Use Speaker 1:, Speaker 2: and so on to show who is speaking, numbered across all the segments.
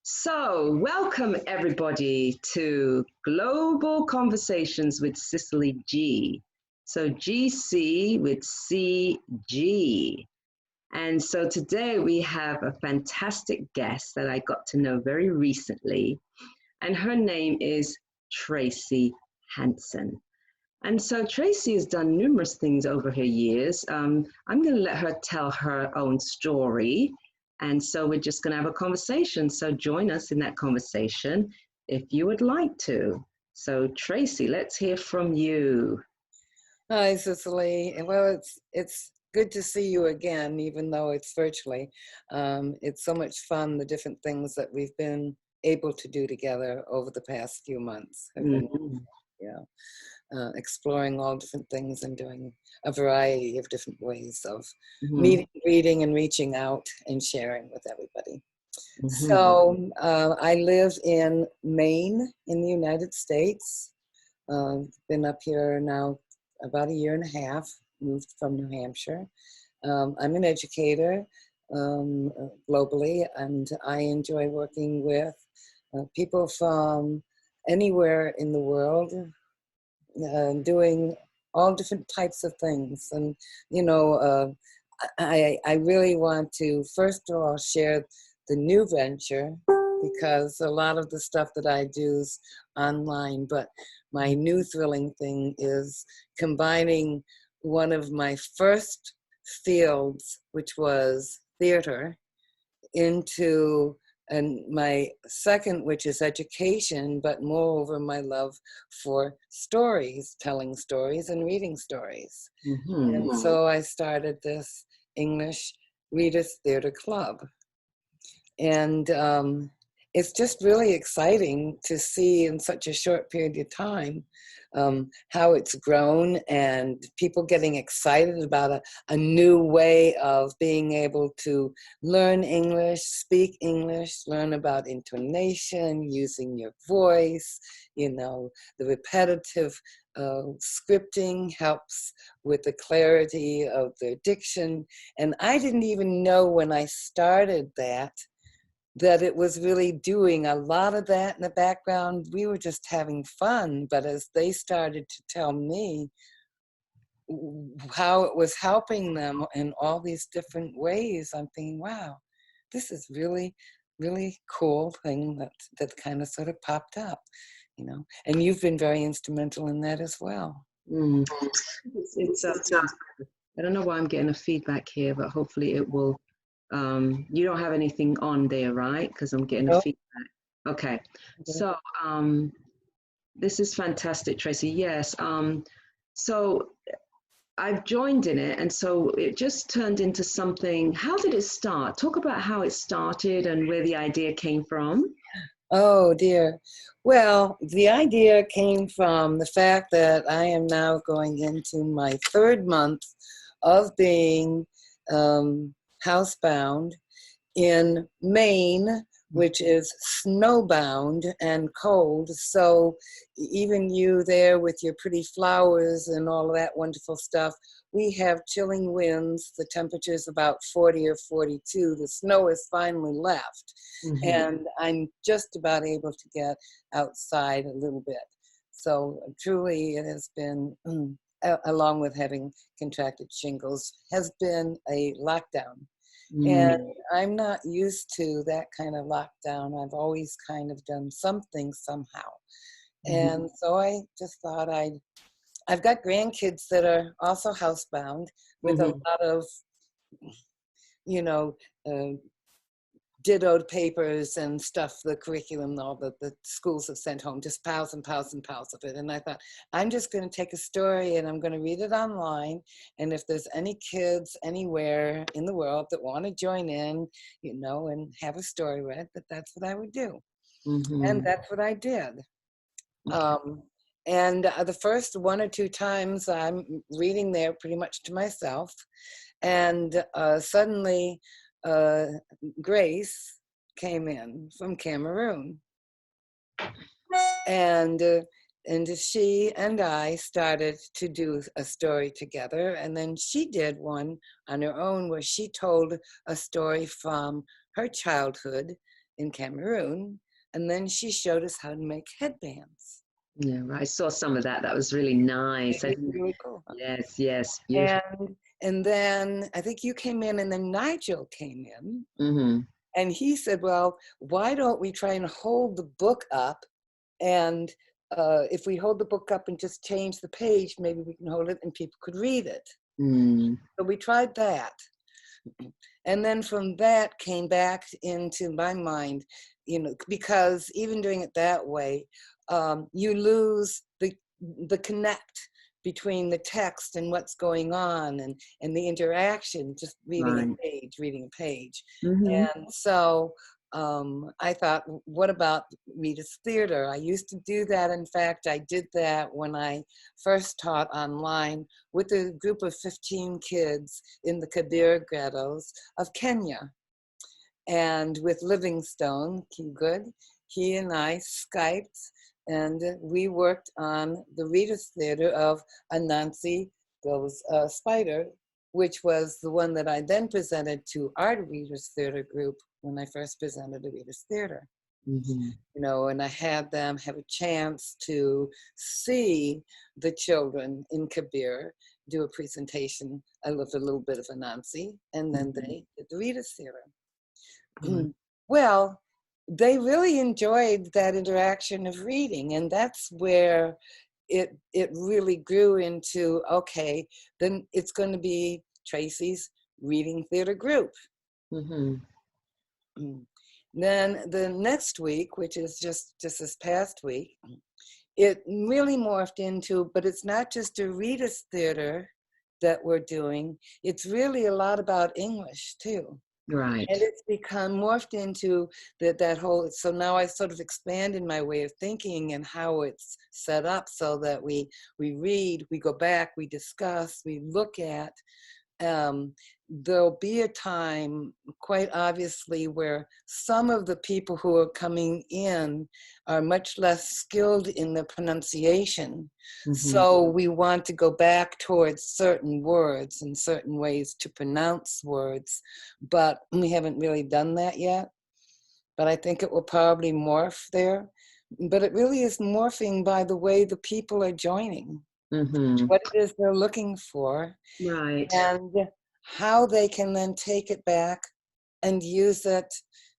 Speaker 1: So, welcome everybody to Global Conversations with Cicely G. So, GC with CG. And so today we have a fantastic guest that I got to know very recently, and her name is Tracy Hanson. And so Tracy has done numerous things over her years. I'm going to let her tell her own story. And so we're just going to have a conversation. So join us in that conversation if you would like to. So Tracy, let's hear from you.
Speaker 2: Hi, Cicely. Well, it's good to see you again, even though it's virtually. It's so much fun, the different things that we've been able to do together over the past few months. Have been, exploring all different things and doing a variety of different ways of meeting, reading, and reaching out and sharing with everybody. So I live in Maine in the United States. Been up here now about a year and a half, moved from New Hampshire. I'm an educator globally, and I enjoy working with people from anywhere in the world, doing all different types of things. And, I really want to, first of all, share the new venture, because a lot of the stuff that I do is online, but my new thrilling thing is combining one of my first fields, which was theater, into my second, which is education, but moreover my love for stories, telling stories and reading stories. And so I started this English Readers Theater Club. And it's just really exciting to see in such a short period of time how it's grown, and people getting excited about a new way of being able to learn English, speak English, learn about intonation, using your voice. The repetitive scripting helps with the clarity of their diction. And I didn't even know when I started that it was really doing a lot of that in the background. We were just having fun, but as they started to tell me how it was helping them in all these different ways, I'm thinking, wow, this is really, really cool thing that kind of sort of popped up, and you've been very instrumental in that as well.
Speaker 1: It's I don't know why I'm getting a feedback here, but hopefully it will. You don't have anything on there, right? Because I'm getting a feedback. Okay. So this is fantastic, Tracy. Yes. So I've joined in it, and so it just turned into something. How did it start? Talk about how it started and where the idea came from.
Speaker 2: Oh dear. Well, the idea came from the fact that I am now going into my third month of being housebound in Maine, which is snowbound and cold. So even you there with your pretty flowers and all of that wonderful stuff, we have chilling winds. The temperature's about 40 or 42. The snow is finally left. And I'm just about able to get outside a little bit. So truly it has been, along with having contracted shingles, has been a lockdown. And I'm not used to that kind of lockdown. I've always kind of done something somehow. And so I just thought I've got grandkids that are also housebound with a lot of, dittoed papers and stuff, the curriculum, all the schools have sent home, just piles and piles and piles of it. And I thought, I'm just going to take a story and I'm going to read it online. And if there's any kids anywhere in the world that want to join in, and have a story read, that's what I would do. And that's what I did. And the first one or two times I'm reading there pretty much to myself. And suddenly, Grace came in from Cameroon, and she and I started to do a story together, and then she did one on her own where she told a story from her childhood in Cameroon. And then she showed us how to make headbands.
Speaker 1: Yeah, right. I saw some of that. That was really nice.
Speaker 2: It was really cool.
Speaker 1: Yes, yes, beautiful.
Speaker 2: And then I think you came in, and then Nigel came in.
Speaker 1: Mm-hmm.
Speaker 2: And he said, well, why don't we try and hold the book up? And if we hold the book up and just change the page, maybe we can hold it and people could read it.
Speaker 1: Mm.
Speaker 2: So we tried that. And then from that came back into my mind, you know, because even doing it that way, you lose the connect between the text and what's going on, and the interaction, just reading
Speaker 1: Right.
Speaker 2: reading a page.
Speaker 1: Mm-hmm.
Speaker 2: And so I thought, what about Rita's Theater? I used to do that. In fact, I did that when I first taught online with a group of 15 kids in the Kabir ghettos of Kenya. And with Livingstone Good, he and I Skyped, and we worked on the Rita's Theater of Anansi Goes Spider, which was the one that I then presented to our Readers Theater group when I first presented the Readers Theater.
Speaker 1: Mm-hmm.
Speaker 2: You know, and I had them have a chance to see the children in Kabir do a presentation. I loved a little bit of Anansi, and then they did the Readers Theater. Well, they really enjoyed that interaction of reading, and that's where it really grew into, okay, then it's going to be Tracy's reading theater group.
Speaker 1: Mm-hmm.
Speaker 2: Then the next week, which is just this past week, it really morphed into, but it's not just a readers theater that we're doing, it's really a lot about English too.
Speaker 1: Right.
Speaker 2: And it's become morphed into that whole, so now I sort of expanded my way of thinking and how it's set up so that we read, we go back, we discuss, we look at. There'll be a time, quite obviously, where some of the people who are coming in are much less skilled in the pronunciation. Mm-hmm. So we want to go back towards certain words and certain ways to pronounce words, but we haven't really done that yet. But I think it will probably morph there. But it really is morphing by the way the people are joining. Mm-hmm. What it is they're looking for,
Speaker 1: right,
Speaker 2: and how they can then take it back and use it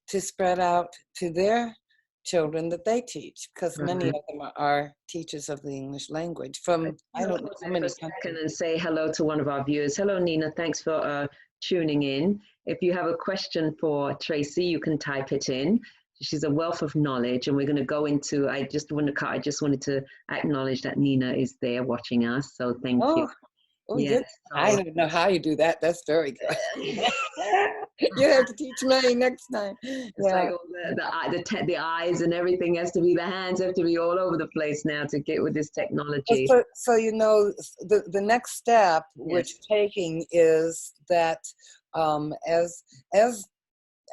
Speaker 2: to spread out to their children that they teach, because many of them are teachers of the English language from, I don't know how many countries.
Speaker 1: And say hello to one of our viewers. Hello, Nina. Thanks for tuning in. If you have a question for Tracy, you can type it in. She's a wealth of knowledge, and we're going to go into, I just wanted to acknowledge that Nina is there watching us, so thank you.
Speaker 2: Oh, yes. I don't know how you do that. That's very good. You have to teach me next time.
Speaker 1: It's like all the eyes and everything has to be, the hands have to be all over the place now to get with this technology.
Speaker 2: So you know, the next step we're taking is that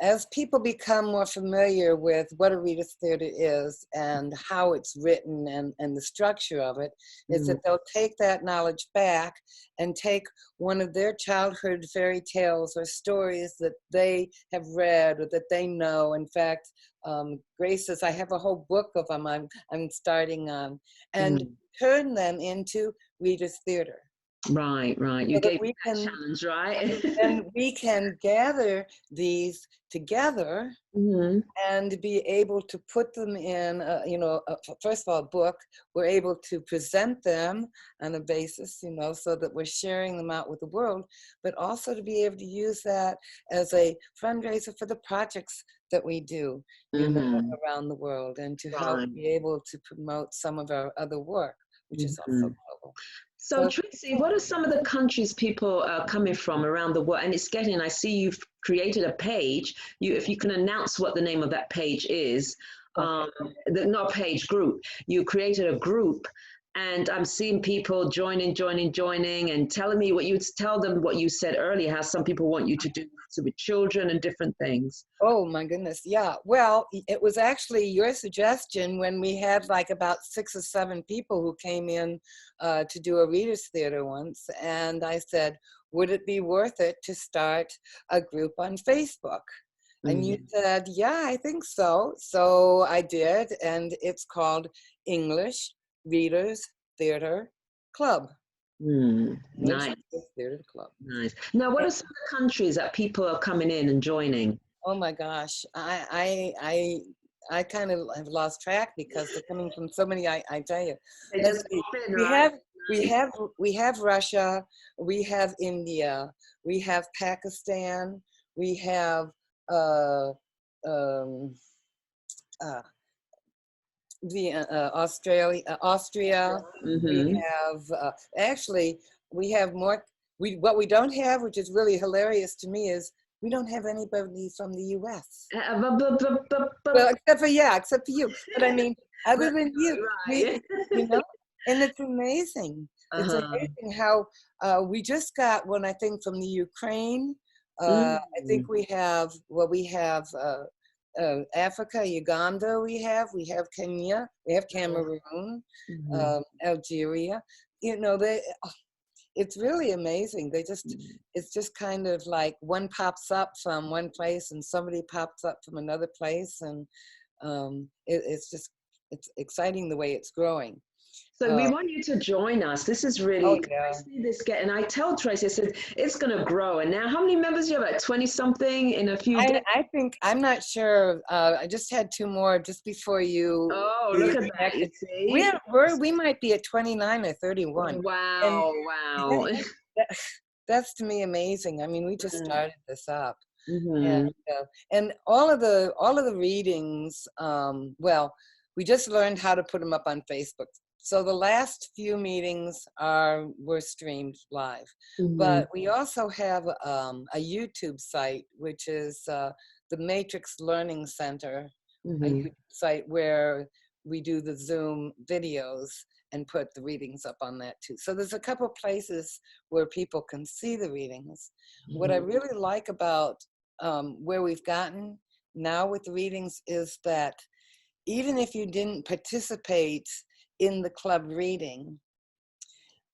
Speaker 2: as people become more familiar with what a reader's theater is and how it's written and the structure of it, is that they'll take that knowledge back and take one of their childhood fairy tales or stories that they have read or that they know. In fact, Grace says, I have a whole book of them I'm starting on, and turn them into reader's theater.
Speaker 1: Right. You gave me that challenge, right?
Speaker 2: And we can gather these together and be able to put them in, first of all, a book. We're able to present them on a basis, so that we're sharing them out with the world, but also to be able to use that as a fundraiser for the projects that we do, around the world, and to help be able to promote some of our other work, which is also global.
Speaker 1: So Tracy, what are some of the countries people are coming from around the world? And it's getting, I see you've created a page. If you can announce what the name of that page is, not page, group. You created a group, and I'm seeing people joining, and telling me tell them what you said earlier, how some people want you to do with children and different things.
Speaker 2: Oh my goodness, yeah. Well, it was actually your suggestion when we had like about 6 or 7 people who came in to do a readers theater once, and I said, would it be worth it to start a group on Facebook? And you
Speaker 1: Mm.
Speaker 2: said, yeah, I think so. So I did, and it's called English Readers Theater Club.
Speaker 1: Mm.
Speaker 2: English
Speaker 1: Nice,
Speaker 2: Readers Theater Club.
Speaker 1: nice. Now, what are some of the countries that people are coming in and joining?
Speaker 2: Oh my gosh, I kind of have lost track because they're coming from so many. I tell you,
Speaker 1: They
Speaker 2: let's
Speaker 1: just
Speaker 2: see.
Speaker 1: pop in,
Speaker 2: We
Speaker 1: right?
Speaker 2: have we
Speaker 1: Nice.
Speaker 2: have we have Russia, we have India, we have Pakistan, we have uh, um, uh, Austria. We
Speaker 1: Mm-hmm.
Speaker 2: have actually we have more. What we don't have, which is really hilarious to me, is we don't have anybody from the U.S. Well, except for you. But I mean, other than you, we,
Speaker 1: Right.
Speaker 2: you know, and it's amazing. It's
Speaker 1: Uh-huh.
Speaker 2: amazing how we just got one, I think, from the Ukraine. I think
Speaker 1: Mm.
Speaker 2: we have Africa, Uganda. We have Kenya. We have Cameroon,
Speaker 1: Mhm.
Speaker 2: Algeria. You know, it's really amazing. It's just kind of like one pops up from one place and somebody pops up from another place. And it's exciting the way it's growing.
Speaker 1: So we
Speaker 2: Uh,
Speaker 1: want you to join us. This is
Speaker 2: oh
Speaker 1: really, 'cause I
Speaker 2: yeah.
Speaker 1: see this get, and I tell Tracy, I said, it's going to grow. And now how many members do you have? Like 20 something in a few days?
Speaker 2: I think, I'm not sure. I just had two more just before you
Speaker 1: Oh, look
Speaker 2: we
Speaker 1: at that. You
Speaker 2: connected.
Speaker 1: see?
Speaker 2: We might be at 29 or 31. And
Speaker 1: Wow, wow.
Speaker 2: that, that's to me amazing. I mean, we just started this up. And
Speaker 1: Mm-hmm.
Speaker 2: and all of the readings, well, we just learned how to put them up on Facebook. So the last few meetings were streamed live,
Speaker 1: Mm-hmm.
Speaker 2: but we also have a YouTube site, which is the Matrix Learning Center, a
Speaker 1: Mm-hmm.
Speaker 2: YouTube site where we do the Zoom videos and put the readings up on that too. So there's a couple places where people can see the readings. What I really like about where we've gotten now with the readings is that even if you didn't participate in the club reading,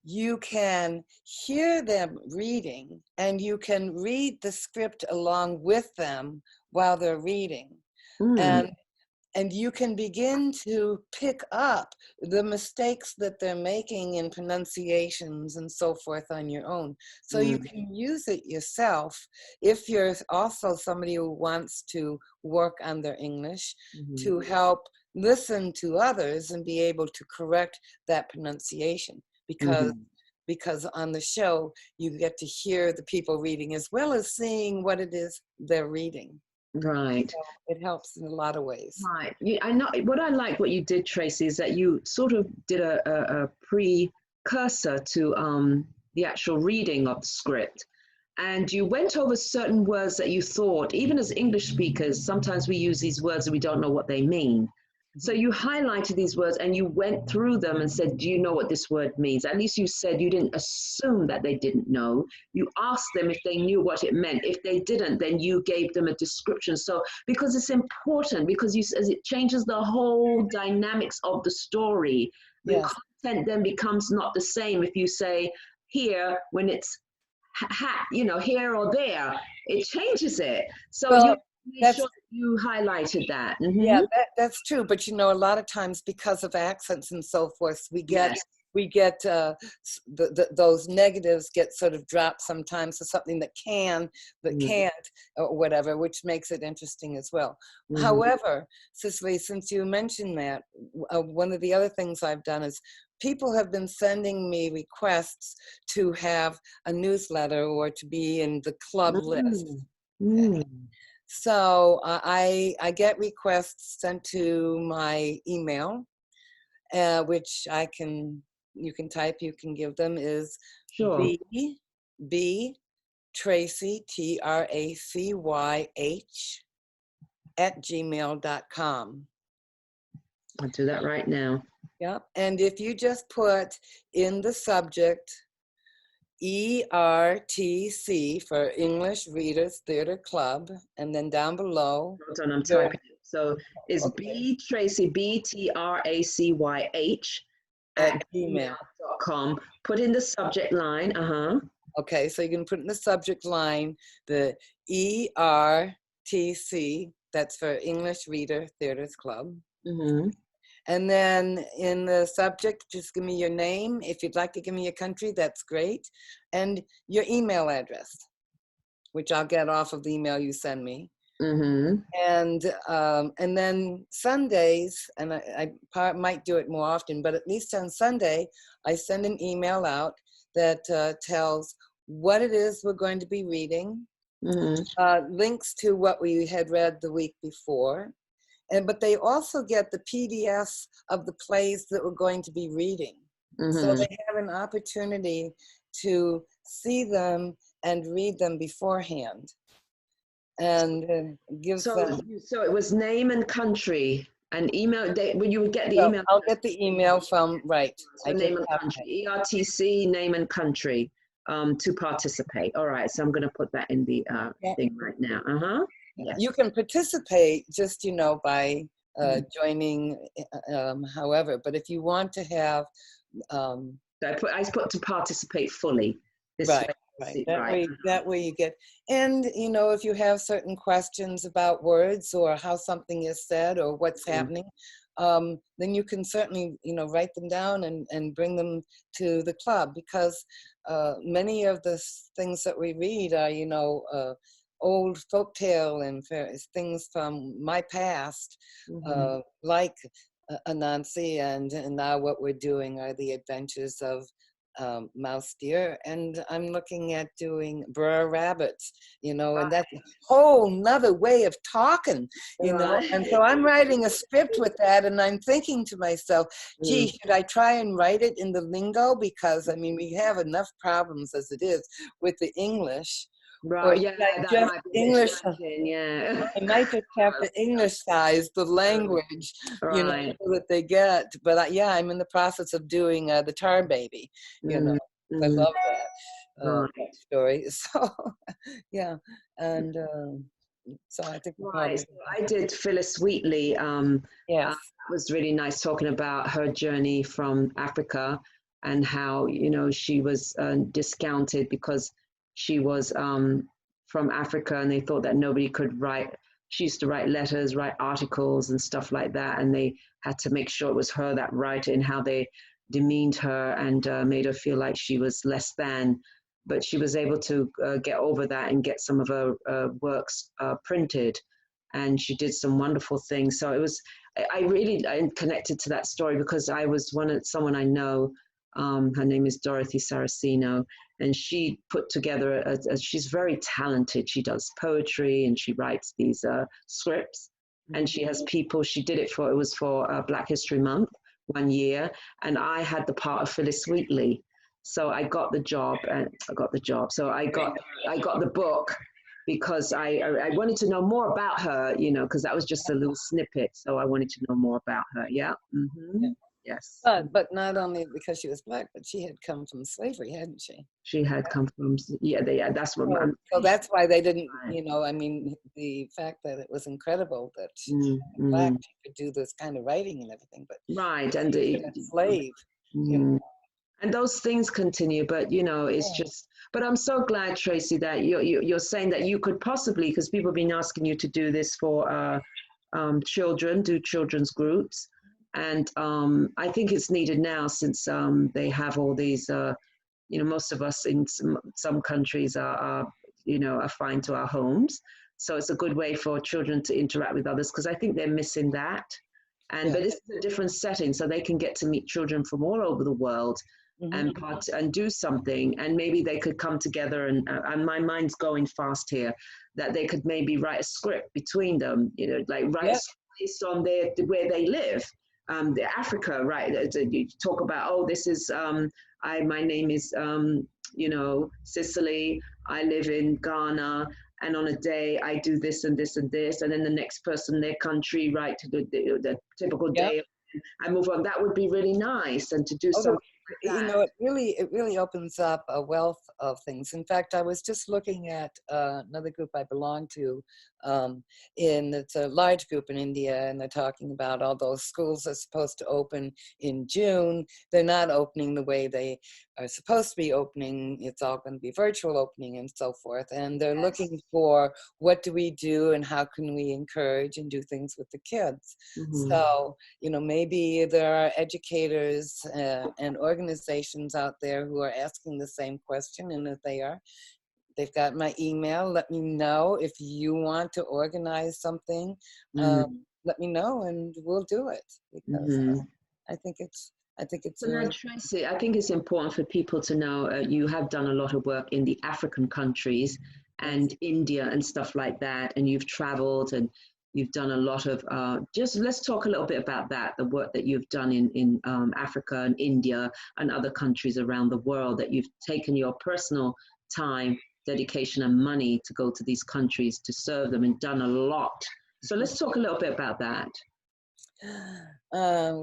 Speaker 2: you can hear them reading and you can read the script along with them while they're reading.
Speaker 1: Mm-hmm.
Speaker 2: And you can begin to pick up the mistakes that they're making in pronunciations and so forth on your own. So you can use it yourself if you're also somebody who wants to work on their English,
Speaker 1: Mm-hmm.
Speaker 2: to help listen to others and be able to correct that pronunciation.
Speaker 1: Mm-hmm.
Speaker 2: Because on the show, you get to hear the people reading as well as seeing what it is they're reading.
Speaker 1: Right.
Speaker 2: So it helps in a lot of ways.
Speaker 1: Right. I know what I like what you did, Tracy, is that you sort of did a precursor to the actual reading of the script. And you went over certain words that you thought, even as English speakers, sometimes we use these words and we don't know what they mean. So you highlighted these words and you went through them and said, do you know what this word means? At least you said you didn't assume that they didn't know. You asked them if they knew what it meant. If they didn't, then you gave them a description. So because it's important, because as it changes the whole dynamics of the story, the
Speaker 2: Yes.
Speaker 1: content then becomes not the same if you say here when it's here or there, it changes it. So you
Speaker 2: Well,
Speaker 1: made
Speaker 2: that's
Speaker 1: sure that you highlighted that.
Speaker 2: yeah,
Speaker 1: Mm-hmm.
Speaker 2: that's true. But you know, a lot of times because of accents and so forth,
Speaker 1: Yes.
Speaker 2: we get those negatives get sort of dropped sometimes to something that
Speaker 1: Mm-hmm.
Speaker 2: can't or whatever, which makes it interesting as well.
Speaker 1: Mm-hmm.
Speaker 2: However, Cicely, since you mentioned that, one of the other things I've done is people have been sending me requests to have a newsletter or to be in the club list.
Speaker 1: Mm-hmm.
Speaker 2: So I get requests sent to my email, which you can type, you can give them, is
Speaker 1: Sure.
Speaker 2: B Tracy TRACYH @gmail.com.
Speaker 1: I'll do that right now.
Speaker 2: Yep. And if you just put in the subject ERTC for English Readers Theater Club, and then down below,
Speaker 1: Hold on, I'm
Speaker 2: your
Speaker 1: typing it. So it's
Speaker 2: okay,
Speaker 1: B Tracy, BTRACYH
Speaker 2: at
Speaker 1: at
Speaker 2: Gmail.
Speaker 1: gmail.com. Put in the subject line. Uh-huh.
Speaker 2: Okay, so you can put in the subject line the ERTC ERTC, that's for English Reader Theaters Club.
Speaker 1: Mm-hmm.
Speaker 2: And then in the subject, just give me your name. If you'd like to give me your country, that's great. And your email address, which I'll get off of the email you send me.
Speaker 1: Mm-hmm.
Speaker 2: And then Sundays, and I might do it more often, but at least on Sunday, I send an email out that tells what it is we're going to be reading, links to what we had read the week before, but they also get the PDFs of the plays that we're going to be reading. So they have an opportunity to see them and read them beforehand. And gives them.
Speaker 1: So it was name and country and email. When you would get the
Speaker 2: So
Speaker 1: email.
Speaker 2: I'll get the email from, right.
Speaker 1: So name and country, ERTC, name and country to participate. All right, so I'm going to put that in the thing right now. Yes.
Speaker 2: You can participate just, by joining, however, but if you want to have.
Speaker 1: I put to participate fully.
Speaker 2: Right. That way you get, and if you have certain questions about words or how something is said or what's happening, then you can certainly write them down and bring them to the club, because many of the things that we read are old folktale and things from my past, like Anansi, and now what we're doing are the adventures of Mouse Deer, and I'm looking at doing Brer Rabbits, and that's a whole nother way of talking, and so I'm writing a script with that, and I'm thinking to myself, gee, should I try and write it in the lingo? Because we have enough problems as it is with the English.
Speaker 1: Right, yeah, that
Speaker 2: just
Speaker 1: might be
Speaker 2: English.
Speaker 1: Yeah.
Speaker 2: I might just have to English-size the language, so that they get. But I'm in the process of doing the Tar Baby. I love that story. So, yeah, and so I think
Speaker 1: right. So I did Phyllis Wheatley.
Speaker 2: Yes,
Speaker 1: it was really nice talking about her journey from Africa and how she was discounted because she was from Africa, and they thought that nobody could write. She used to write letters, write articles and stuff like that, and they had to make sure it was her that wrote it, and how they demeaned her and made her feel like she was less than. But she was able to get over that and get some of her works printed, and she did some wonderful things. So I really connected to that story because I was someone I know. Her name is Dorothy Saraceno, and she put together she's very talented. She does poetry and she writes these scripts, and she has people. It was for Black History Month one year, and I had the part of Phyllis Wheatley. So I got the job, So I got the book because I wanted to know more about her, because that was just a little snippet. So I wanted to know more about her. Yeah. Mm-hmm. Yeah. Yes.
Speaker 2: But not only because she was Black, but she had come from slavery, hadn't she?
Speaker 1: She had come from, that's what
Speaker 2: so that's why they didn't, the fact that it was incredible that Black, she could do this kind of writing and everything, but
Speaker 1: and
Speaker 2: a slave.
Speaker 1: And those things continue, but it's just. But I'm so glad, Tracy, that you're saying that you could possibly, because people have been asking you to do this for children, do children's groups, and I think it's needed now since they have all these. Most of us in some countries are fine to our homes, so it's a good way for children to interact with others, because I think they're missing that. But this is a different setting, so they can get to meet children from all over the world. And do something, and maybe they could come together, and my mind's going fast here, that they could maybe write a script between them, write a script based on where they live, Africa, right? You talk about, this is my name is Cicely, I live in Ghana, and on a day I do this and this and this, and then the next person, their country, right, to the typical day I move on. That would be really nice, and to do something
Speaker 2: You know, it really opens up a wealth of things. In fact, I was just looking at another group I belong to, it's a large group in India, and they're talking about although schools are supposed to open in June, they're not opening the way they are supposed to be opening. It's all going to be virtual opening and so forth. And they're looking for what do we do and how can we encourage and do things with the kids. So, you know, maybe there are educators and organizations out there who are asking the same question, and if they are, they've got my email. Let me know if you want to organize something. Let me know, and we'll do it, because I think it's
Speaker 1: So now,
Speaker 2: really.
Speaker 1: Tracy, I think it's important for people to know you have done a lot of work in the African countries and India and stuff like that, and you've traveled and you've done a lot of, just let's talk a little bit about that, the work that you've done in Africa and India and other countries around the world, that you've taken your personal time, dedication and money to go to these countries to serve them and done a lot. So let's talk a little bit about that.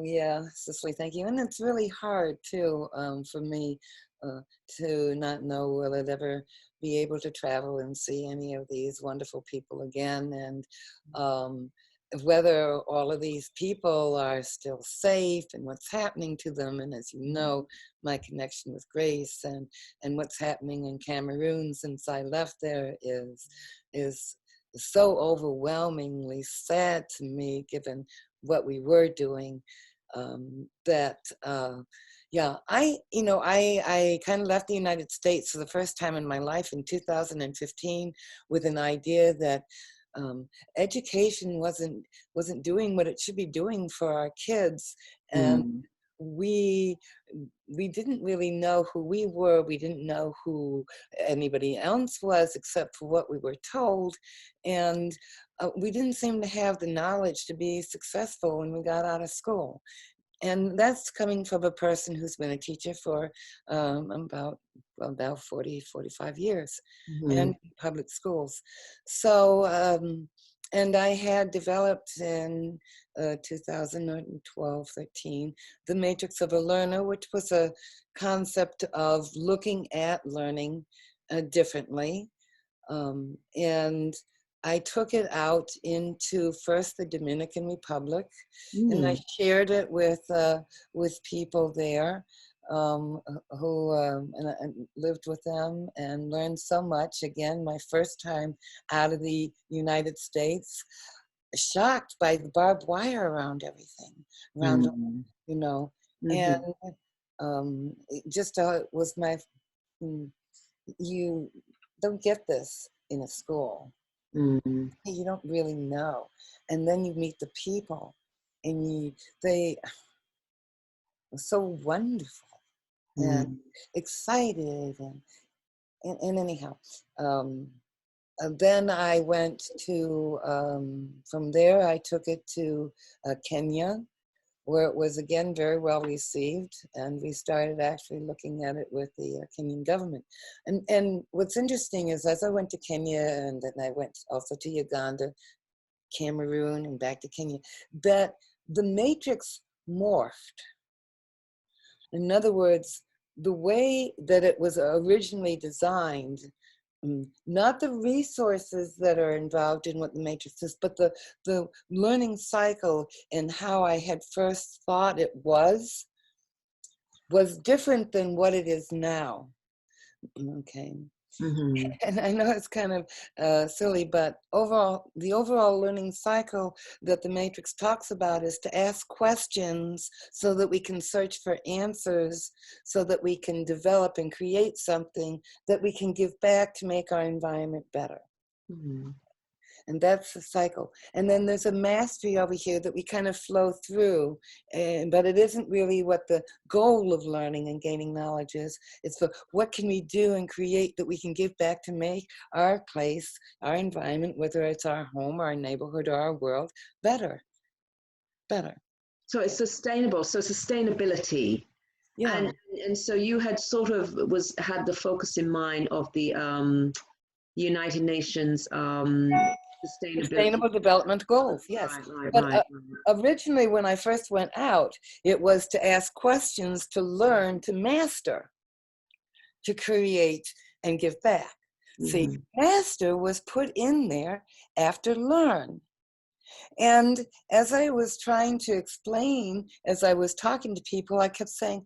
Speaker 2: Yeah, Cicely, thank you. And it's really hard too, for me to not know will it ever be able to travel and see any of these wonderful people again, and whether all of these people are still safe and what's happening to them. And as you know, my connection with Grace and what's happening in Cameroon since I left there is so overwhelmingly sad to me, given what we were doing, that yeah, I kind of left the United States for the first time in my life in 2015 with an idea that education wasn't doing what it should be doing for our kids, and we didn't really know who we were. We didn't know who anybody else was except for what we were told, and we didn't seem to have the knowledge to be successful when we got out of school. And that's coming from a person who's been a teacher for about, well, now 40, 45 years and in public schools. So, and I had developed in 2012, 13, the matrix of a learner, which was a concept of looking at learning differently. And I took it out into first the Dominican Republic, and I shared it with people there who and I lived with them and learned so much. Again, my first time out of the United States, shocked by the barbed wire around everything, around you know, and it just was my. You don't get this in a school. You don't really know, and then you meet the people, and they are so wonderful and excited, and anyhow, and then I went to from there I took it to Kenya, where it was again very well received, and we started actually looking at it with the Kenyan government. And what's interesting is, as I went to Kenya, and then I went also to Uganda, Cameroon, and back to Kenya, that the matrix morphed. In other words, the way that it was originally designed, not the resources that are involved in what the matrix is, but the learning cycle and how I had first thought it was different than what it is now. Okay. And I know it's kind of silly, but the overall learning cycle that the matrix talks about is to ask questions so that we can search for answers, so that we can develop and create something that we can give back to make our environment better. And that's the cycle. And then there's a mastery over here that we kind of flow through, but it isn't really what the goal of learning and gaining knowledge is. It's for what can we do and create that we can give back to make our place, our environment, whether it's our home, our neighborhood, or our world, better.
Speaker 1: So it's sustainable. So sustainability.
Speaker 2: Yeah.
Speaker 1: And so you had sort of had the focus in mind of the United Nations
Speaker 2: Sustainable Development Goals, yes. But originally, when I first went out, it was to ask questions, to learn, to master, to create and give back. See, master was put in there after learn. And as I was trying to explain, as I was talking to people, I kept saying,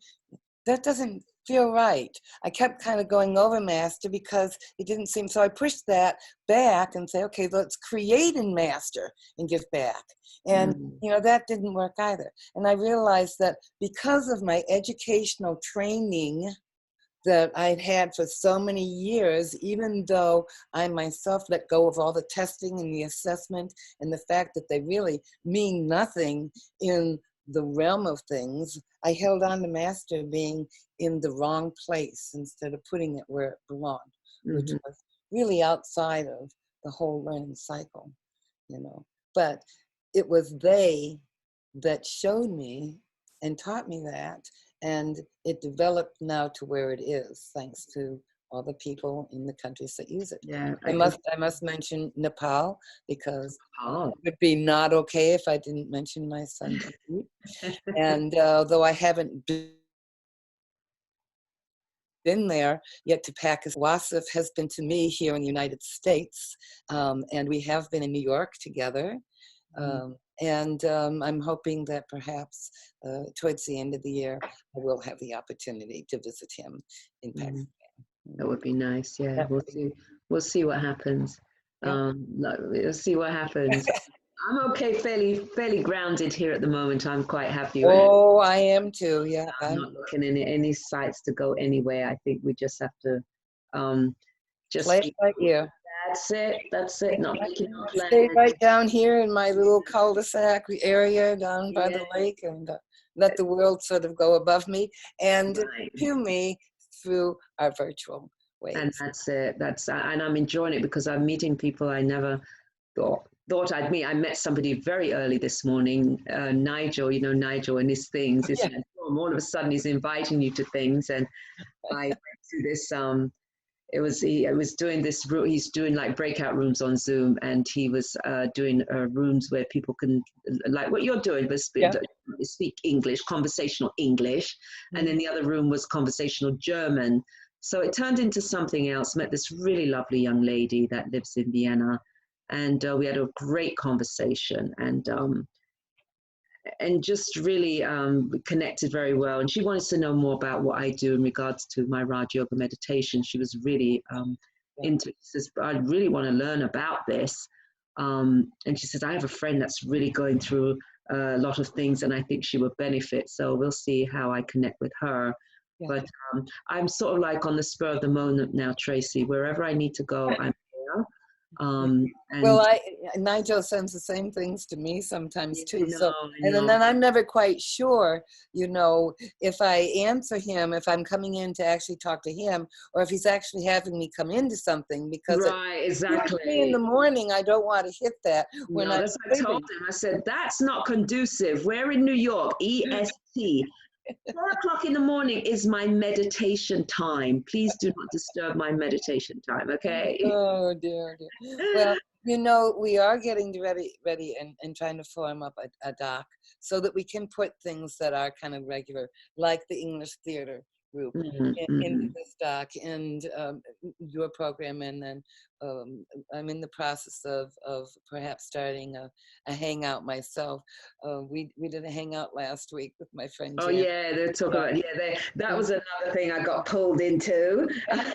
Speaker 2: that doesn't feel right. I kept kind of going over master because it didn't seem, so I pushed that back and say, okay, let's create and master and give back. And, you know, that didn't work either. And I realized that because of my educational training that I'd had for so many years, even though I myself let go of all the testing and the assessment and the fact that they really mean nothing in the realm of things, I held on to master being in the wrong place instead of putting it where it belonged, which was really outside of the whole learning cycle, you know. But it was they that showed me and taught me that, and it developed now to where it is, thanks to all the people in the countries that use it.
Speaker 1: Yeah,
Speaker 2: I must mention Nepal, because it would be not okay if I didn't mention my son. And though I haven't been there yet to Pakistan, Wasif has been to me here in the United States, and we have been in New York together. And I'm hoping that perhaps towards the end of the year, I will have the opportunity to visit him in Pakistan.
Speaker 1: That would be nice. Yeah, we'll see what happens. We'll see what happens. I'm okay, fairly grounded here at the moment. I'm quite happy.
Speaker 2: Oh, I am too. Yeah,
Speaker 1: I'm not looking at any sites to go anywhere. I think we just have to just
Speaker 2: play it by ear.
Speaker 1: That's it. Not making no plans.
Speaker 2: Stay right down here in my little cul-de-sac area down by the lake, and let the world sort of go above me and to me through our virtual ways.
Speaker 1: And that's it. And I'm enjoying it because I'm meeting people I never thought I'd meet. I met somebody very early this morning, Nigel. You know Nigel and his things. All of a sudden he's inviting you to things, and I went to this. He's doing like breakout rooms on Zoom, and he was doing rooms where people can, like what you're doing, but speak English, conversational English, and then the other room was conversational German. So it turned into something else. Met this really lovely young lady that lives in Vienna, and we had a great conversation, and just really connected very well. And she wanted to know more about what I do in regards to my Raj Yoga meditation. She was really into it. She says, I really want to learn about this. And she says, I have a friend that's really going through a lot of things, and I think she would benefit. So we'll see how I connect with her. But I'm sort of like on the spur of the moment now, Tracy. Wherever I need to go, I'm there.
Speaker 2: Well, Nigel sends the same things to me sometimes too. And then I'm never quite sure, you know, if I answer him, if I'm coming in to actually talk to him, or if he's actually having me come into something, because
Speaker 1: exactly.
Speaker 2: In the morning, I don't want to hit that.
Speaker 1: That's what I told him. I said, that's not conducive. We're in New York, EST. 4 o'clock in the morning is my meditation time. Please do not disturb my meditation time, okay?
Speaker 2: Oh, dear. Well, you know, we are getting ready and trying to form up a doc so that we can put things that are kind of regular, like the English theater group into this doc and your program. And then I'm in the process of perhaps starting a hangout myself. We did a hangout last week with my friend Jan.
Speaker 1: Oh yeah, they're talking about that was another thing I got pulled into. I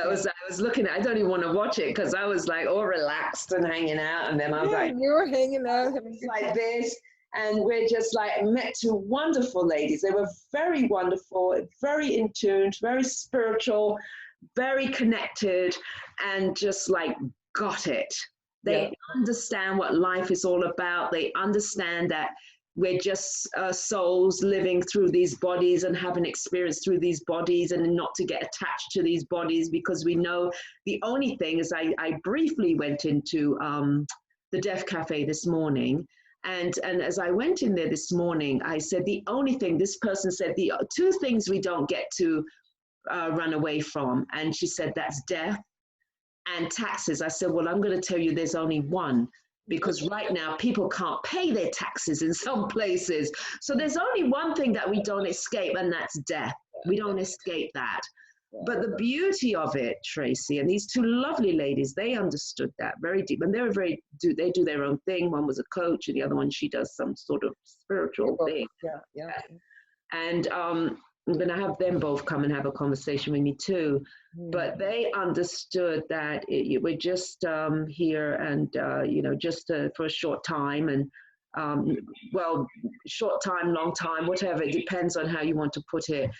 Speaker 1: was looking at. I don't even want to watch it because I was like all relaxed and hanging out, and then I was like,
Speaker 2: you were hanging out
Speaker 1: like this. And we're just like met two wonderful ladies. They were very wonderful, very in tune, very spiritual, very connected, and just like got it. They understand what life is all about. They understand that we're just souls living through these bodies and having experience through these bodies, and not to get attached to these bodies, because we know the only thing is I briefly went into the Deaf Cafe this morning. And as I went in there this morning, I said, the only thing, this person said, the 2 things we don't get to run away from. And she said, that's death and taxes. I said, well, I'm going to tell you there's only one, because right now people can't pay their taxes in some places. So there's only one thing that we don't escape, and that's death. We don't escape that. But the beauty of it, Tracy, and these two lovely ladies, they understood that very deep. And they do their own thing. One was a coach, and the other one, she does some sort of spiritual thing.
Speaker 2: Yeah.
Speaker 1: And I'm going to have them both come and have a conversation with me too. But they understood that we're just here and, just for a short time. And, well, short time, long time, whatever. It depends on how you want to put it.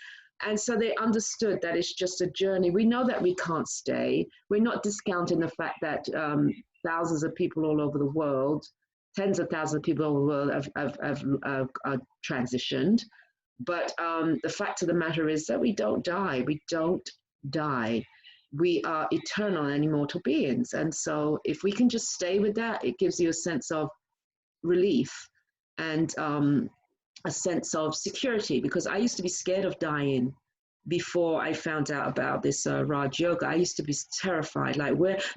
Speaker 1: And so they understood that it's just a journey. We know that we can't stay. We're not discounting the fact that thousands of people all over the world, tens of thousands of people all over the world have transitioned. But the fact of the matter is that we don't die. We don't die. We are eternal and immortal beings. And so if we can just stay with that, it gives you a sense of relief and a sense of security, because I used to be scared of dying before I found out about this Raj Yoga. I used to be terrified. Like,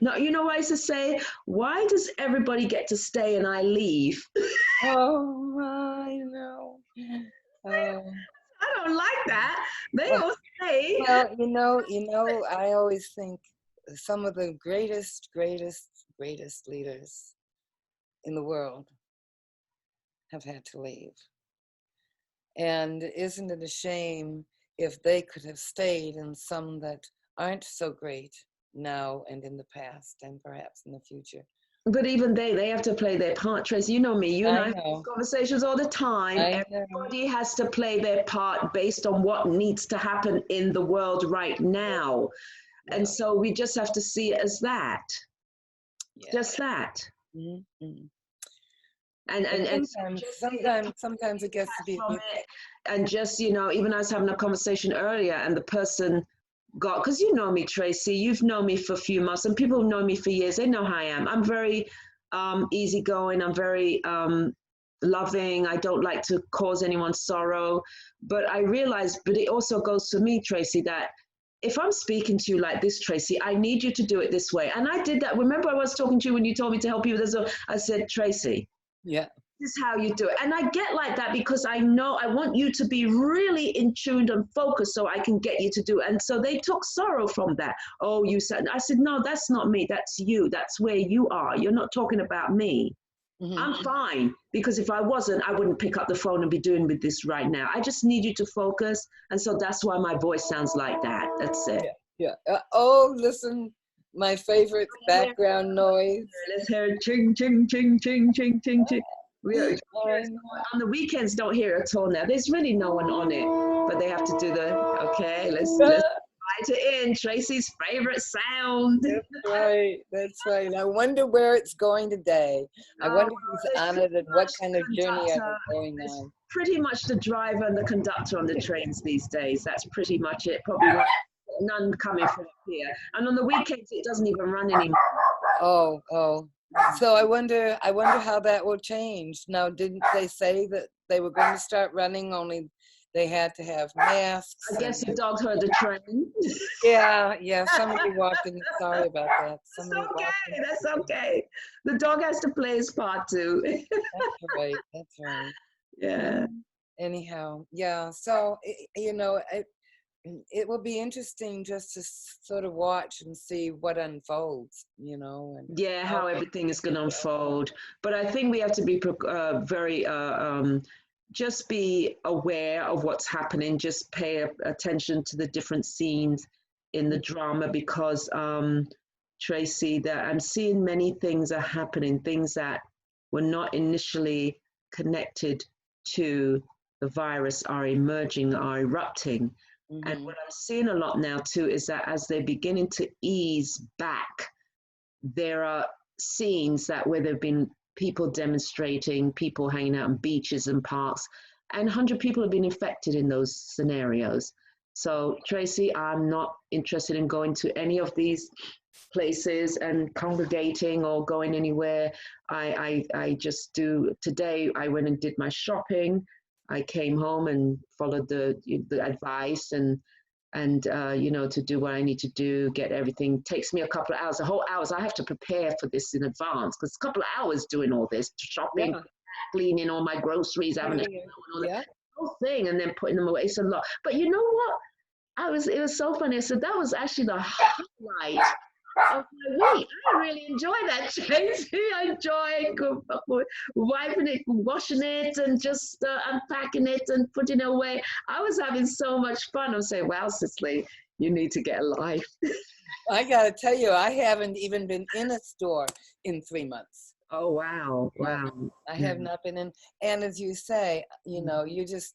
Speaker 1: I used to say, why does everybody get to stay and I leave?
Speaker 2: Oh, I know.
Speaker 1: I don't like that. They all stay.
Speaker 2: Well, I always think some of the greatest leaders in the world have had to leave. And isn't it a shame if they could have stayed, and some that aren't so great now and in the past and perhaps in the future?
Speaker 1: But even they have to play their part, Tracy. You know me, you and I have these conversations all the time. Everybody has to play their part based on what needs to happen in the world right now. Yeah. And so we just have to see it as that. Yeah. Just that.
Speaker 2: Mm-hmm.
Speaker 1: And
Speaker 2: sometimes it gets to be.
Speaker 1: And just, even I was having a conversation earlier, and the person because you know me, Tracy, you've known me for a few months, and people know me for years. They know how I am. I'm very easygoing. I'm very loving. I don't like to cause anyone sorrow. But I realize, but it also goes for me, Tracy, that if I'm speaking to you like this, Tracy, I need you to do it this way. And I did that. Remember, I was talking to you when you told me to help you with this. I said, Tracy,
Speaker 2: yeah,
Speaker 1: this is how you do it. And I get like that because I know I want you to be really in tune and focused so I can get you to do it. And so they took sorrow from that. Oh, you said, I said, no, that's not me. That's you. That's where you are. You're not talking about me. Mm-hmm. I'm fine, because if I wasn't, I wouldn't pick up the phone and be doing with this right now. I just need you to focus. And so that's why my voice sounds like that. That's it.
Speaker 2: Yeah. Listen, my favorite background noise.
Speaker 1: Let's hear it. Ching, ching, ching, ching, ching, ching, ching. On the weekends, don't hear it at all now. There's really no one on it, but they have to do let's write it in. Tracy's favorite sound.
Speaker 2: That's right. I wonder where it's going today. I wonder who's on it and what kind of journey are they going on.
Speaker 1: Pretty much the driver and the conductor on the trains these days. That's pretty much it. Probably none coming from here. And on the weekends, it doesn't even run anymore.
Speaker 2: Oh. So I wonder how that will change. Now, didn't they say that they were going to start running, only they had to have masks?
Speaker 1: I guess your dog heard the train.
Speaker 2: Yeah. Somebody walked in. Sorry about that.
Speaker 1: That's okay. The dog has to play his part too.
Speaker 2: That's right.
Speaker 1: Yeah.
Speaker 2: Anyhow, yeah. So, it will be interesting just to sort of watch and see what unfolds, and
Speaker 1: how everything is going to unfold. But I think we have to be very just be aware of what's happening. Just pay attention to the different scenes in the drama, because Tracy, that I'm seeing many things are happening, things that were not initially connected to the virus are emerging, are erupting. Mm-hmm. And what I'm seeing a lot now too is that as they're beginning to ease back, there are scenes where there have been people demonstrating, people hanging out on beaches and parks, and 100 people have been infected in those scenarios. So Tracy, I'm not interested in going to any of these places and congregating or going anywhere. I just do. Today I went and did my shopping. I came home and followed the advice, and and you know, to do what I need to do, get everything. Takes me a couple of hours, a whole hours. I have to prepare for this in advance because a couple of hours doing all this, shopping,
Speaker 2: Yeah.
Speaker 1: cleaning all my groceries, having to all the
Speaker 2: Yeah.
Speaker 1: whole thing, and then putting them away. It's a lot. But you know what? It was so funny. So that was actually the highlight of my week. I really enjoy that, Tracy. I enjoy wiping it, washing it, and just unpacking it and putting it away. I was having so much fun. I'm saying, wow, Cicely, you need to get a life.
Speaker 2: I got to tell you, I haven't even been in a store in 3 months.
Speaker 1: Oh, wow.
Speaker 2: No,
Speaker 1: Wow.
Speaker 2: I have not been in. And as you say, you
Speaker 1: Mm.
Speaker 2: know,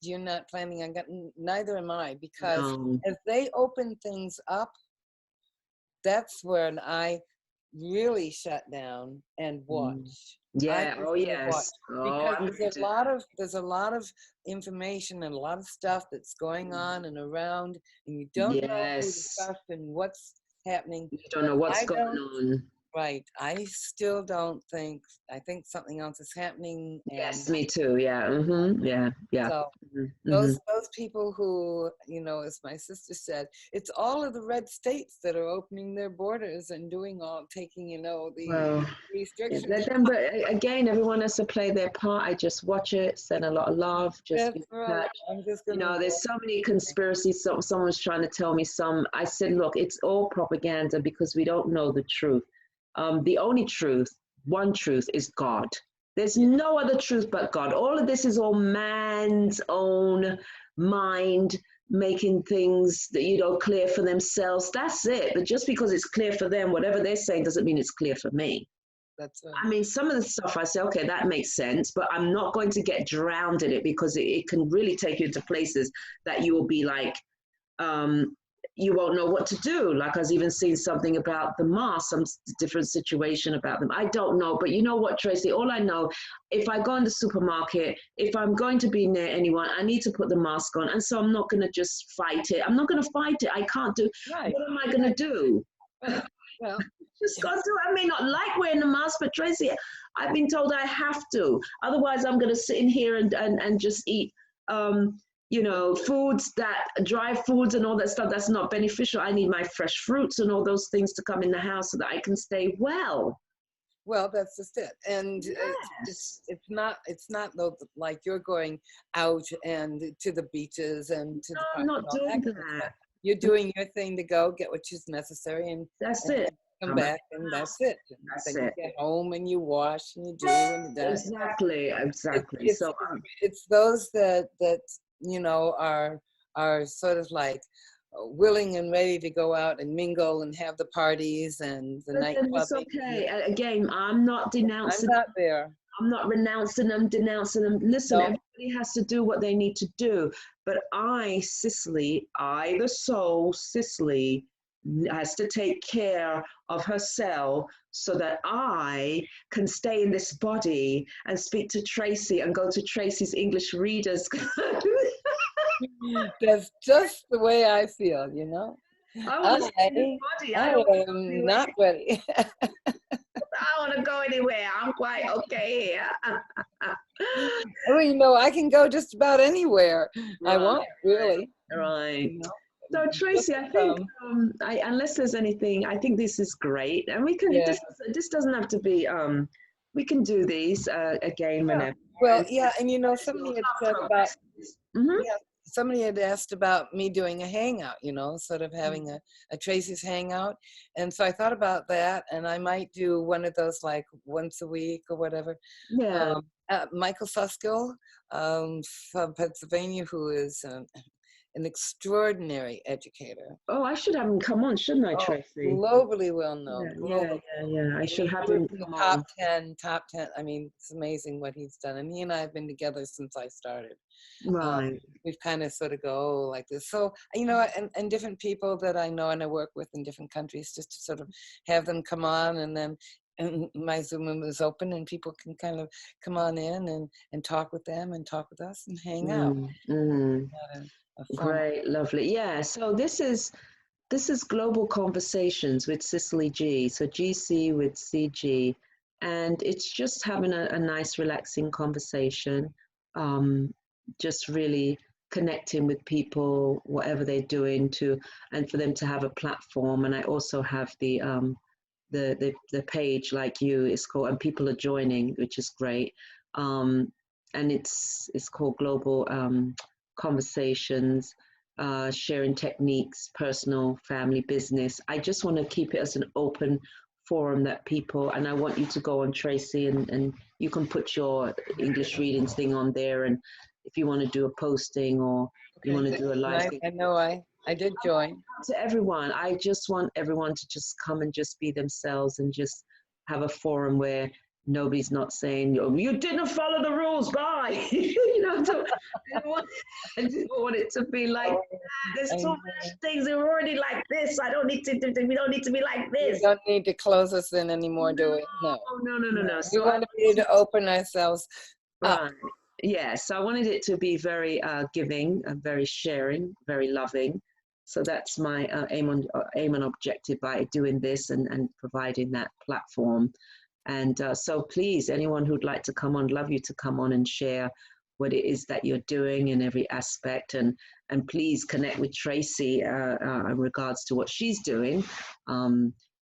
Speaker 2: you're not planning on getting, neither am I, because
Speaker 1: No.
Speaker 2: as they open things up, that's when I really shut down and
Speaker 1: Mm.
Speaker 2: watch. I
Speaker 1: Yeah.
Speaker 2: just
Speaker 1: Oh,
Speaker 2: gonna watch
Speaker 1: yes. Oh,
Speaker 2: because
Speaker 1: I'm going to.
Speaker 2: there's a lot of information and a lot of stuff that's going on and around, and you don't know who to
Speaker 1: Yes.
Speaker 2: trust and what's happening.
Speaker 1: You don't
Speaker 2: But
Speaker 1: know what's
Speaker 2: I
Speaker 1: going
Speaker 2: don't.
Speaker 1: on.
Speaker 2: Right. I still don't think. I think something else is happening, and
Speaker 1: Yes, me too. Yeah. Yeah. Yeah.
Speaker 2: so
Speaker 1: Mm-hmm.
Speaker 2: those people who, you know, as my sister said, it's all of the red states that are opening their borders and taking, you know, the
Speaker 1: Well, yeah,
Speaker 2: restrictions.
Speaker 1: let them, but again, everyone has to play their part. I just watch it, send a lot of love, just be
Speaker 2: That's
Speaker 1: in
Speaker 2: right.
Speaker 1: touch.
Speaker 2: I'm just
Speaker 1: You
Speaker 2: gonna
Speaker 1: know, there's
Speaker 2: watch.
Speaker 1: so many conspiracies. Someone's trying to tell me some. I said, look, it's all propaganda because we don't know the truth. The only truth, one truth, is God. There's
Speaker 2: Yeah.
Speaker 1: no other truth but God. All of this is all man's own mind making things that you know clear for themselves. That's it. But just because it's clear for them, whatever they're saying doesn't mean it's clear for me.
Speaker 2: That's
Speaker 1: I mean, some of the stuff I say, okay, that makes sense, but I'm not going to get drowned in it because it can really take you into places that you will be like, um, you won't know what to do. Like I was even seeing something about the mask, some different situation about them. I don't know, but you know what, Tracy? All I know, if I go in the supermarket, if I'm going to be near anyone, I need to put the mask on, and so I'm not going to just fight it. I'm not going to fight it. I can't do.
Speaker 2: right.
Speaker 1: What am I going to do?
Speaker 2: Right. Well,
Speaker 1: Just got to. I may not like wearing the mask, but Tracy, I've been told I have to. Otherwise, I'm going to sit in here and just eat, you know, foods that dry foods and all that stuff that's not beneficial. I need my fresh fruits and all those things to come in the house so that I can stay well.
Speaker 2: well, that's just it. And
Speaker 1: Yes.
Speaker 2: it's not though like you're going out and to the beaches and to
Speaker 1: No,
Speaker 2: the
Speaker 1: I'm
Speaker 2: park and
Speaker 1: not
Speaker 2: all that
Speaker 1: doing
Speaker 2: kind of stuff.
Speaker 1: that.
Speaker 2: You're doing your thing to go get what is necessary
Speaker 1: That's
Speaker 2: and
Speaker 1: it.
Speaker 2: come
Speaker 1: I'm at
Speaker 2: back, and
Speaker 1: the house.
Speaker 2: that's it. And
Speaker 1: That's
Speaker 2: then you
Speaker 1: it.
Speaker 2: get home and you wash and you do and that.
Speaker 1: Exactly.
Speaker 2: It's
Speaker 1: Exactly.
Speaker 2: it's
Speaker 1: So,
Speaker 2: it's those that you know are sort of like willing and ready to go out and mingle and have the parties and the
Speaker 1: listen, it's
Speaker 2: nightclubbing.
Speaker 1: okay. Again, I'm not
Speaker 2: I'm
Speaker 1: denouncing.
Speaker 2: not there.
Speaker 1: I'm not renouncing them, denouncing them. Listen,
Speaker 2: No,
Speaker 1: everybody has to do what they need to do. But I, Cicely, I, the soul, Cicely, has to take care of herself so that I can stay in this body and speak to Tracy and go to Tracy's English readers.
Speaker 2: that's just the way I feel, you know.
Speaker 1: I want to stay in this
Speaker 2: I
Speaker 1: body. I
Speaker 2: I
Speaker 1: don't want to go
Speaker 2: am
Speaker 1: anywhere.
Speaker 2: not ready.
Speaker 1: I want to go anywhere. I'm quite okay here.
Speaker 2: Well, you know, I can go just about anywhere I
Speaker 1: Right,
Speaker 2: want, really.
Speaker 1: right.
Speaker 2: You know,
Speaker 1: So
Speaker 2: just
Speaker 1: Tracy,
Speaker 2: to
Speaker 1: I think
Speaker 2: come.
Speaker 1: unless there's anything, I think this is great, and we can.
Speaker 2: Yeah.
Speaker 1: This doesn't have to be. We can do these again
Speaker 2: Yeah.
Speaker 1: whenever.
Speaker 2: Well,
Speaker 1: And
Speaker 2: yeah, and you know,
Speaker 1: there's no
Speaker 2: somebody had
Speaker 1: hard
Speaker 2: said about
Speaker 1: progress. Mm-hmm.
Speaker 2: yeah, somebody had asked about me doing a hangout, you know, sort of having a Tracy's hangout. And so I thought about that, and I might do one of those like once a week or whatever.
Speaker 1: Yeah.
Speaker 2: Michael Suskill from Pennsylvania, who is an extraordinary educator.
Speaker 1: Oh, I should have him come on, shouldn't I,
Speaker 2: Oh,
Speaker 1: Tracy?
Speaker 2: globally well
Speaker 1: Yeah,
Speaker 2: known,
Speaker 1: yeah,
Speaker 2: globally.
Speaker 1: yeah, yeah. I
Speaker 2: I mean,
Speaker 1: should have
Speaker 2: he was
Speaker 1: him
Speaker 2: in the
Speaker 1: come
Speaker 2: top
Speaker 1: on.
Speaker 2: 10, top 10. I mean, it's amazing what he's done. And he and I have been together since I started. Um,
Speaker 1: Right.
Speaker 2: we've kind of sort of go like this. So, you know, and different people that I know and I work with in different countries, just to sort of have them come on, and then and my Zoom room is open and people can kind of come on in and talk with them and talk with us and hang out.
Speaker 1: Mm.
Speaker 2: Had a fun.
Speaker 1: Great, lovely. Yeah. So this is Global Conversations with Cicely G. So GC with CG. And it's just having a nice, relaxing conversation. Um, just really connecting with people, whatever they're doing, and for them to have a platform. And I also have the page like you. It's called, and people are joining, which is great. And it's called Global Conversations, sharing techniques, personal, family, business. I just want to keep it as an open forum that people, and I want you to go on, Tracy, and you can put your English readings thing on there, and if you want to do a posting or you want to do a live thing.
Speaker 2: I know I did join.
Speaker 1: To everyone, I just want everyone to just come and just be themselves and just have a forum where nobody's not saying, oh, you didn't follow the rules, bye. You know, I just want it to be like, there's too much things, we're already like this. I don't need to, we don't need to be like this.
Speaker 2: You don't need to close us in anymore, do we? No.
Speaker 1: No.
Speaker 2: We want to be able to open ourselves up.
Speaker 1: Right. Yeah, so I wanted it to be very giving, very sharing, very loving. So that's my aim and objective by doing this and providing that platform. And so please, anyone who'd like to come on, love you to come on and share what it is that you're doing in every aspect. And please connect with Tracy in regards to what she's doing.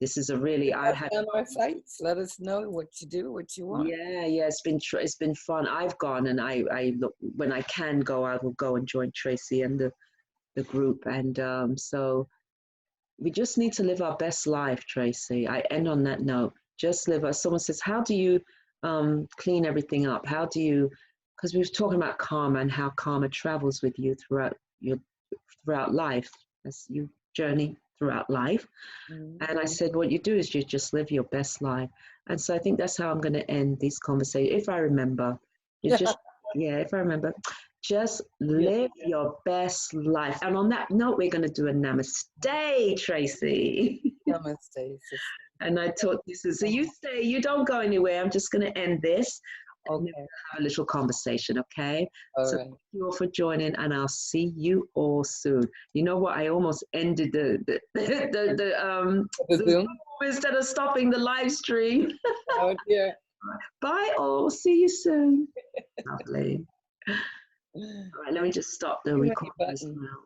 Speaker 1: This is a really,
Speaker 2: I had on our sites. Let us know what you do, what you want.
Speaker 1: Yeah, it's been fun. I've gone, and I look, when I can go, I will go and join Tracy and the group. And so we just need to live our best life, Tracy. I end on that note. Just live. Someone says, how do you clean everything up? How do you? Because we were talking about karma and how karma travels with you throughout life as you journey throughout life. Mm-hmm. And I said, what you do is you just live your best life. And so I think that's how I'm going to end this conversation. If I remember, if I remember, just live your best life. And on that note, we're going to do a namaste, Tracy.
Speaker 2: Namaste.
Speaker 1: And I taught this is, so you stay, you don't go anywhere. I'm just going to end this.
Speaker 2: Okay.
Speaker 1: Have a little conversation, okay?
Speaker 2: All right.
Speaker 1: Thank you all for joining, and I'll see you all soon. You know what? I almost ended the Zoom instead of stopping the live stream.
Speaker 2: Oh dear.
Speaker 1: Bye all. See you soon. Lovely. All right, let me just stop the recording now.